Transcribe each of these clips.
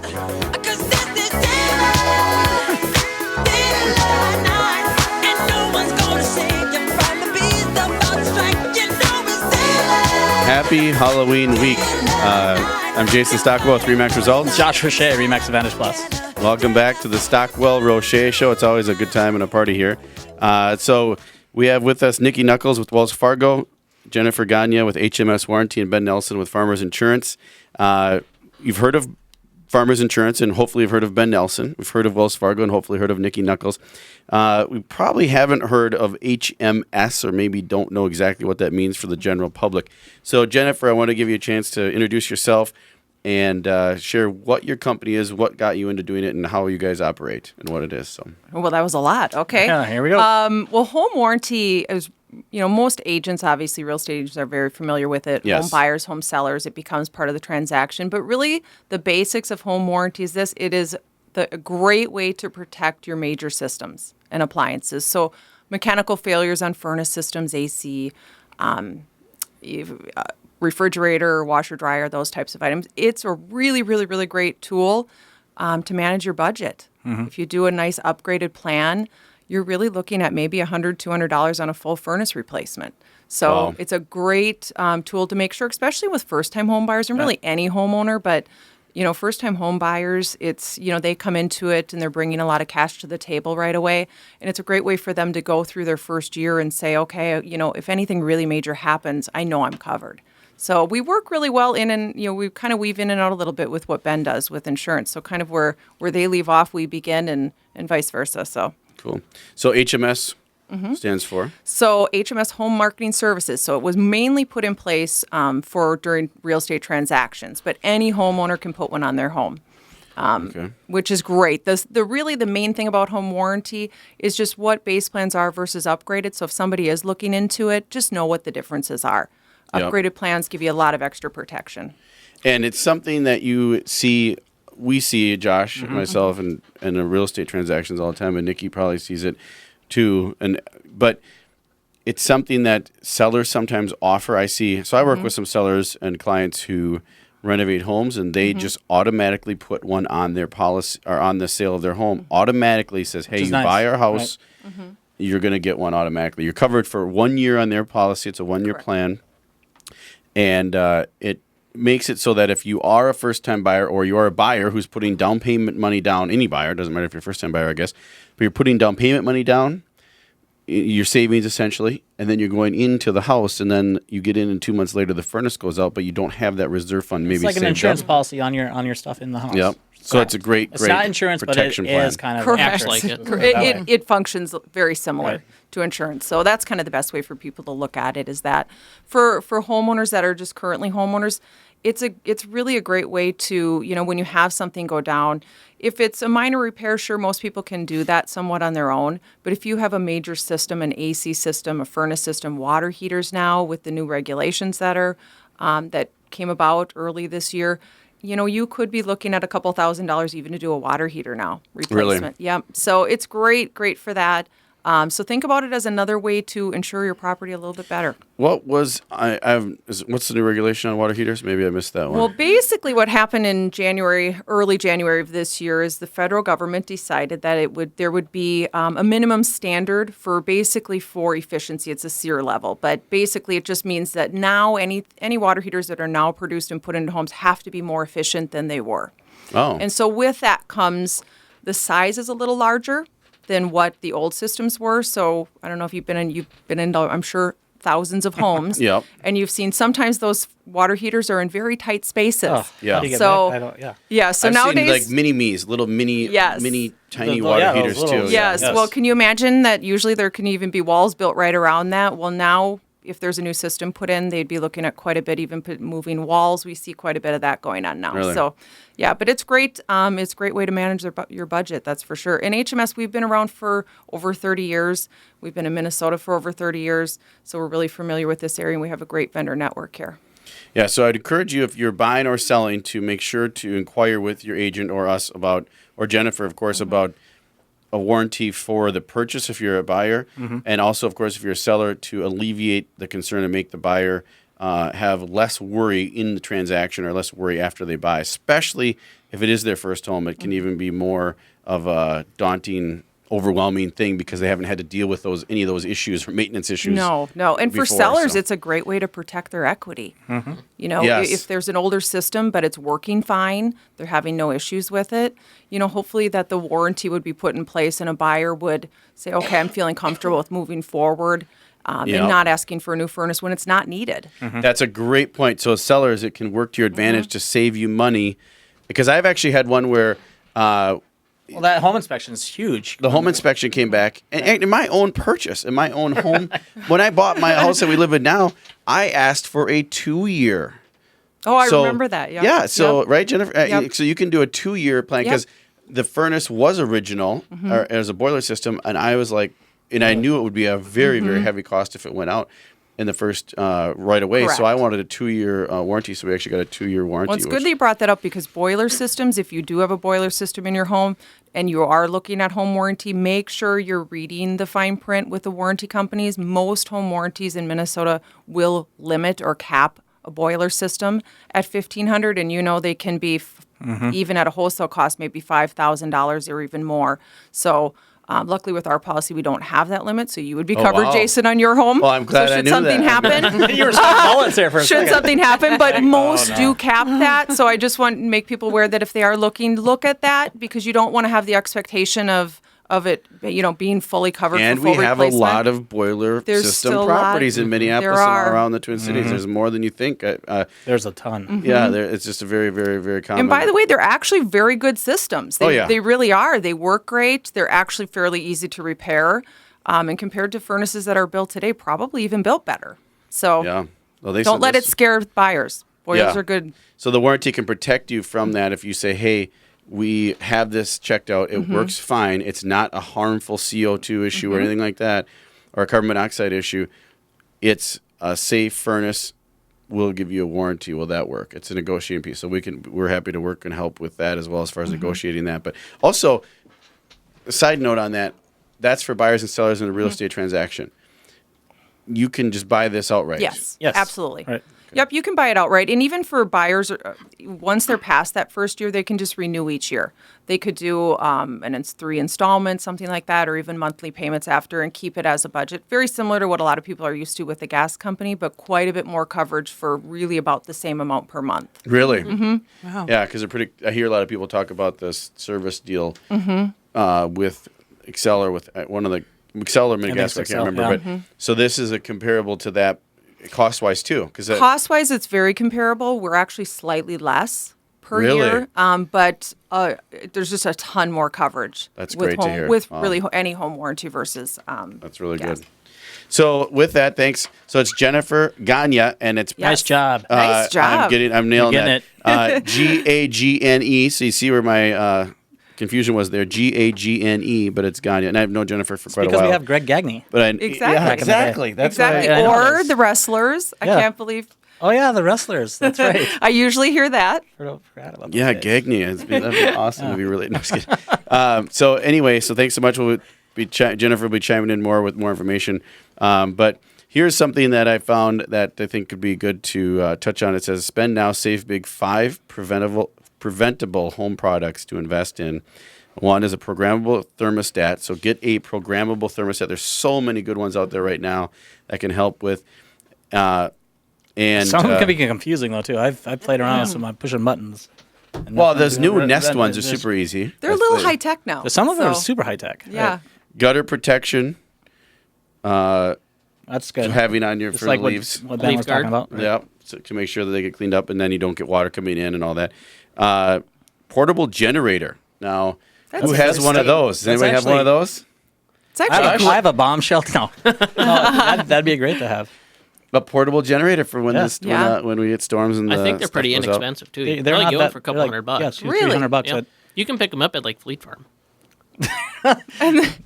Happy Halloween week. I'm Jason Stockwell with Remax Results. Josh Roche, Remax Advantage Plus. Welcome back to the Stockwell Roche Show. It's always a good time and a party here. So we have with us Nikki Knuckles with Wells Fargo, Jennifer Gagne with HMS Warranty, and Ben Nelson with Farmers Insurance. You've heard of Farmers Insurance, and hopefully you've heard of Ben Nelson. We've heard of Wells Fargo, and hopefully heard of Nikki Knuckles. We probably haven't heard of HMS, or maybe don't know exactly what that means for the general public. So, Jennifer, I want to give you a chance to introduce yourself and share what your company is, what got you into doing it, and how you guys operate, and what it is. So, well, that was a lot. Okay. Yeah, here we go. Well, home warranty is, most agents, obviously real estate agents, are very familiar with it. Yes. Home buyers, home sellers, it becomes part of the transaction. But really, the basics of home warranty is this. It is a great way to protect your major systems and appliances. So mechanical failures on furnace systems, AC, refrigerator, washer, dryer, those types of items. It's a really, really, really great tool to manage your budget. Mm-hmm. If you do a nice upgraded plan, you're really looking at maybe $100, $200 on a full furnace replacement. So Wow. It's a great tool to make sure, especially with first-time home buyers and really any homeowner, but first-time home buyers, it's, they come into it and they're bringing a lot of cash to the table right away. And it's a great way for them to go through their first year and say, okay, if anything really major happens, I know I'm covered. So we work really well we kind of weave in and out a little bit with what Ben does with insurance. So kind of where they leave off, we begin and vice versa. So cool. So HMS stands for? So HMS Home Marketing Services. So it was mainly put in place for during real estate transactions, but any homeowner can put one on their home, which is great. The main thing about home warranty is just what base plans are versus upgraded. So if somebody is looking into it, just know what the differences are. Yep. Upgraded plans give you a lot of extra protection. And it's something that we see, Josh, myself, and the real estate transactions all the time, and Nikki probably sees it too. But it's something that sellers sometimes offer. I work with some sellers and clients who renovate homes, and they just automatically put one on their policy or on the sale of their home. Automatically says, "Hey, you buy our house, you're going to get one automatically. You're covered for 1 year on their policy. It's a 1-year plan." And it makes it so that if you are a first-time buyer or you are a buyer who's putting down payment money down, any buyer, doesn't matter if you're a first-time buyer, I guess, but you're putting down payment money down, your savings essentially, and then you're going into the house, and then you get in and 2 months later the furnace goes out, but you don't have that reserve fund maybe it's like an insurance up. policy on your stuff in the house. Yep. So it's a great It's not insurance, but it protection plan. is kind of Correct. like it. It functions very similar to insurance. So that's kind of the best way for people to look at it, is that for homeowners that are just currently homeowners, it's really a great way to, when you have something go down, if it's a minor repair, sure, most people can do that somewhat on their own. But if you have a major system, an AC system, a furnace system, water heaters now with the new regulations that came about early this year, you could be looking at a couple $1,000s even to do a water heater now replacement. Really? Yep. So it's great for that. So think about it as another way to insure your property a little bit better. What was what's the new regulation on water heaters? Maybe I missed that one. Well, basically what happened in early January of this year is the federal government decided that there would be a minimum standard for efficiency. It's a SEER level, but basically it just means that now any water heaters that are now produced and put into homes have to be more efficient than they were. Oh. And so with that comes the size is a little larger than what the old systems were. So I don't know if you've been into, I'm sure, thousands of homes. Yep. And you've seen sometimes those water heaters are in very tight spaces. Oh, yeah. How do you get So- that? Yeah. So I've nowadays, seen like mini-me's, little mini tiny water heaters those little- too. yes. Yes. Well, can you imagine that usually there can even be walls built right around that? Well, now if there's a new system put in, they'd be looking at quite a bit, even moving walls. We see quite a bit of that going on now. Really? So, yeah, but it's great. It's a great way to manage your budget, that's for sure. In HMS, we've been around for over 30 years. We've been in Minnesota for over 30 years, so we're really familiar with this area, and we have a great vendor network here. Yeah, so I'd encourage you, if you're buying or selling, to make sure to inquire with your agent or us about, or Jennifer, of course, about a warranty for the purchase if you're a buyer, and also, of course, if you're a seller, to alleviate the concern and make the buyer have less worry in the transaction or less worry after they buy, especially if it is their first home. It can even be more of a daunting, overwhelming thing because they haven't had to deal with any of those issues or maintenance issues. No. And for before, sellers, so. it's a great way to protect their equity. Yes. If there's an older system, but it's working fine, they're having no issues with it, hopefully that the warranty would be put in place and a buyer would say, okay, I'm feeling comfortable with moving forward and not asking for a new furnace when it's not needed. That's a great point. So sellers, it can work to your advantage to save you money, because I've actually had one where Well, that home inspection is huge. the home inspection came back, and in my own purchase, in my own home, when I bought my house that we live in now, I asked for a 2-year. Oh, I remember that. Yep. Yeah. So, Yep. right, Jennifer? Yep. So you can do a 2-year plan because the furnace was original, or it was a boiler system, and I was like, and I knew it would be a very, very heavy cost if it went out in the first right away. Correct. So I wanted a 2-year warranty. So we actually got a 2-year warranty. Well, it's good that you brought that up because boiler systems, if you do have a boiler system in your home and you are looking at home warranty, make sure you're reading the fine print with the warranty companies. Most home warranties in Minnesota will limit or cap a boiler system at $1,500, and they can be even at a wholesale cost, maybe $5,000 or even more. So luckily with our policy, we don't have that limit, so you would be covered, wow. Jason, on your home. Well, I'm glad so I should knew something that. happen, You were talking bullets there for a should second. something happen, but most do cap that. So I just want to make people aware that if they are looking, look at that, because you don't want to have the expectation of it, being fully covered And for full we have replacement. a lot of boiler There's system still a lot. properties in Minneapolis There and all are. around the Twin Cities. There's more than you think. There's a ton. Yeah, it's just a very, very, very common. And by the way, they're actually very good systems. They really are. They work great. They're actually fairly easy to repair. And compared to furnaces that are built today, probably even built better. So Yeah. Well, they don't said let this- it scare buyers. Boilers Yeah. are good. So the warranty can protect you from that if you say, hey, we have this checked out. It works fine. It's not a harmful CO2 issue or anything like that, or a carbon monoxide issue. It's a safe furnace. We'll give you a warranty. Will that work? It's a negotiating piece. So we're happy to work and help with that as well as far as negotiating that. But also, a side note on that, that's for buyers and sellers in a real estate transaction. You can just buy this outright. Yes, Yes. absolutely. Right. Yep, you can buy it outright. And even for buyers, once they're past that first year, they can just renew each year. They could do and it's 3 installments, something like that, or even monthly payments after, and keep it as a budget. Very similar to what a lot of people are used to with the gas company, but quite a bit more coverage for really about the same amount per month. Really? Wow. Yeah, because I hear a lot of people talk about this service deal with Excel or with one of the Excel or Midgas, I can't remember. But so this is a comparable to that cost-wise too. Cost-wise, it's very comparable. We're actually slightly less per Really? year, but there's just a ton more coverage. That's with great to hear. With Wow. really any home warranty versus That's really gas. good. So with that, thanks. So it's Jennifer Gagne, and it's Yes. Nice job. Nice job. I'm nailing You're that. Gagne. So you see where my confusion was there. Gagne, but it's Gagne, and I've known Jennifer for quite a Because while. we have Greg Gagne. But Exactly. Yeah, Back in the day. exactly. That's Exactly. I know Or this. the wrestlers. I Yeah. can't believe. Oh, yeah, the wrestlers. That's right. I usually hear that. Forgot about Yeah, those days. Gagne. That'd be awesome to be really. No, just kidding. So anyway, so thanks so much. Jennifer will be chiming in more with more information. But here's something that I found that I think could be good to touch on. It says, spend now, save big. 5 preventable home products to invest in. One is a programmable thermostat. So get a programmable thermostat. There's so many good ones out there right now that can help with. And Some of them can be confusing, though, too. I've played around with some pushing buttons. And well, nothing- those new Nest then ones are there's- super easy. They're a That's little the- high tech now. Some of them are so, super high tech. Yeah. Gutter protection. That's good. Having on your Just for like the what, leaves. what Ben Leaf was talking guard. about. Yep. So to make sure that they get cleaned up and then you don't get water coming in and all that. Portable generator. Now, That's who has one of those? Does That's anybody have one of those? It's actually I have a bombshell. No, that'd be great to have. A portable generator for when Yeah. this Yeah. when we get storms and I the think they're stuff pretty goes out. inexpensive too. They're You probably not get that one for a couple they're like, $100. Yeah, $200, Really? $300. Yeah. But You can pick them up at like Fleet Farm.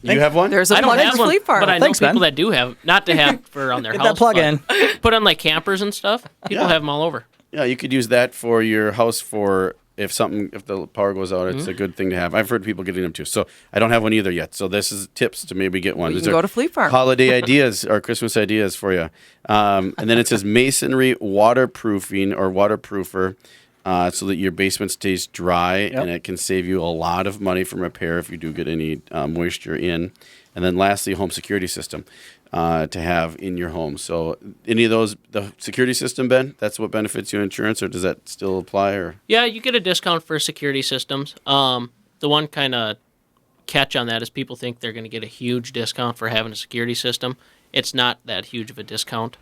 You have one? There's a I don't plug have for one, Fleet Farm. but I know Thanks, people Ben. that do have, not to have for on their get house. that plug but in. Put on like campers and stuff. People Yeah. have them all over. Yeah, you could use that for your house for if the power goes out, it's a good thing to have. I've heard people getting them too. So I don't have one either yet. So this is tips to maybe get one. You These can are go to Fleet Farm. holiday ideas or Christmas ideas for you. And then it says masonry waterproofing or waterproofer. So that your basement stays dry and it can save you a lot of money from repair if you do get any moisture in. And then lastly, home security system to have in your home. So any of those, the security system, Ben, that's what benefits you in insurance, or does that still apply? Or Yeah, you get a discount for security systems. The one kind of catch on that is people think they're going to get a huge discount for having a security system. It's not that huge of a discount.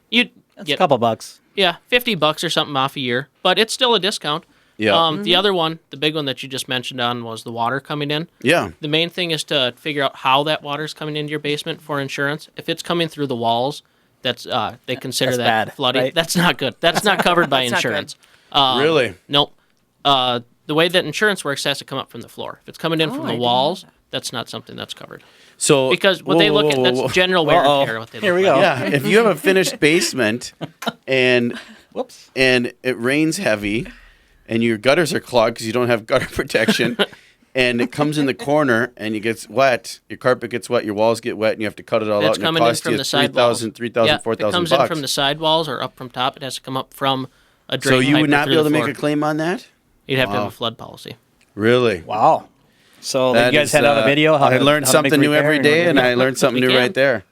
You That's get a couple bucks. Yeah, $50 or something off a year, but it's still a discount. Yeah. The other one, the big one that you just mentioned on, was the water coming in. yeah, The main thing is to figure out how that water's coming into your basement for insurance. If it's coming through the walls, that's they consider That's that bad, flooding. right? That's not good. That's not covered by That's not insurance. really? Nope. The way that insurance works, it has to come up from the floor. If it's coming in Oh, from I the didn't know walls, that. that's not something that's covered. So Because what whoa, they whoa, look whoa, at, whoa. that's general wear Uh-oh. and tear. What they Here look we like. go. Yeah, if you have a finished basement and Whoops. it rains heavy and your gutters are clogged because you don't have gutter protection and it comes in the corner and it gets wet, your carpet gets wet, your walls get wet, and you have to cut it all That's out, and it coming in costs from you the side walls. $3,000, Yeah, $4,000. if it comes in from the side walls or up from top, it has to come up from a drain So you pipe would or not through be able the to floor. make a claim on that? You'd have to Wow. have a flood policy. Really? Wow. So That you guys is, had out a video. How I to, learned how to make something new repair every and day, what- and I learned something We new can. right there.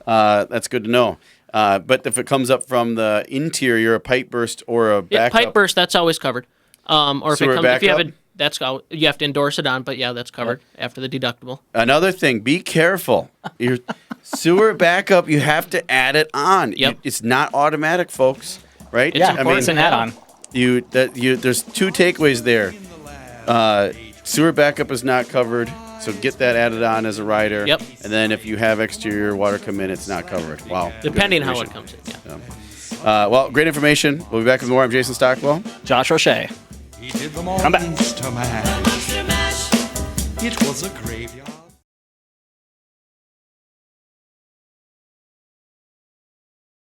That's good to know. But if it comes up from the interior, a pipe burst or a Yeah, backup, pipe burst, that's always covered. Or if Sewer it comes, if you have a, backup? you have to endorse it on, but yeah, that's covered after the deductible. Another thing, be careful. Your sewer backup, you have to add it on. Yep. It's not automatic, folks. Right? It's Yeah, important it's an to have. add-on. There's two takeaways there. Sewer backup is not covered, so get that added on as a rider. Yep. And then if you have exterior water come in, it's not covered. Wow. Good Depending how it information. comes in. Yeah. Well, great information. We'll be back with more. I'm Jason Stockwell. Josh O'Shea. He did the Come back. monster mash. It was a graveyard.